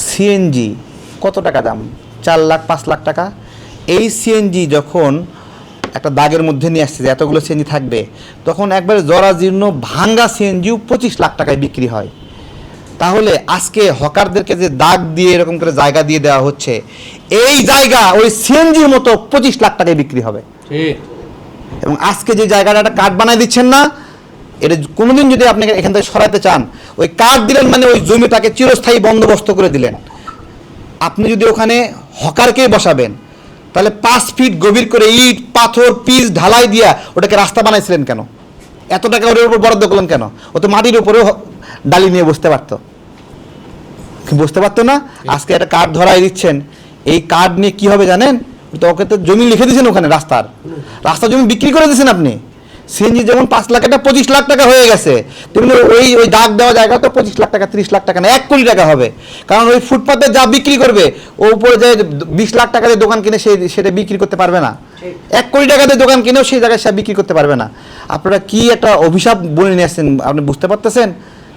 CNG কত টাকা দাম? 4 লাখ 5 লাখ টাকা। এই সিএনজি যখন একটা দাগের মধ্যে নিয়ে আসছে, এতগুলো সিএনজি থাকবে, তখন একবারে জরাজীর্ণ ভাঙ্গা সিএনজিও 25 লাখ টাকায় বিক্রি হয়। তাহলে আজকে হকারদেরকে যে দাগ দিয়ে এরকম করে জায়গা দিয়ে দেওয়া হচ্ছে, এই জায়গা ওই সিএনজির মতো 25 লাখ টাকায় বিক্রি হবে। এবং আজকে যে জায়গাটা একটা কার্ড বানায় দিচ্ছেন না, এটা কোনোদিন যদি আপনি এখান থেকে সরাতে চান, ওই কার্ড দিলেন মানে ওই জমিটাকে চিরস্থায়ী বন্দোবস্ত করে দিলেন। আপনি যদি ওখানে হকারকেই বসাবেন, তাহলে 5 ফিট গভীর করে ইট পাথর পিচ ঢালাই দিয়া ওটাকে রাস্তা বানাইছিলেন কেন? এত টাকা ওর উপর বরাদ্দ করলেন কেন? ও তো মাটির উপরেও ডালি নিয়ে বসতে পারতো, বুঝতে পারতো না। আজকে একটা কার্ড ধরাই দিচ্ছেন, এই কার্ড নিয়ে কি হবে জানেন? তো ওকে তো জমি লিখে দিয়েছেন, ওখানে রাস্তার জমি বিক্রি করে দিয়েছেন আপনি। সিএনজি যেমন 5 লাখ টাকা 25 লাখ টাকা হয়ে গেছে, তেমনি ওই দাগ দেওয়া জায়গা তো 25 লাখ টাকা 30 লাখ টাকা না 1 কোটি টাকা হবে। কারণ ওই ফুটপাতে যা বিক্রি করবে, ও উপরে যে 20 লাখ টাকা দিয়ে দোকান কিনে সেটা বিক্রি করতে পারবে না। 1 কোটি টাকা দিয়ে দোকান কিনেও সেই জায়গায় সে বিক্রি করতে পারবে না। আপনারা কি একটা অভিশাপ বলে নিয়ে আসছেন, আপনি বুঝতে পারতেছেন?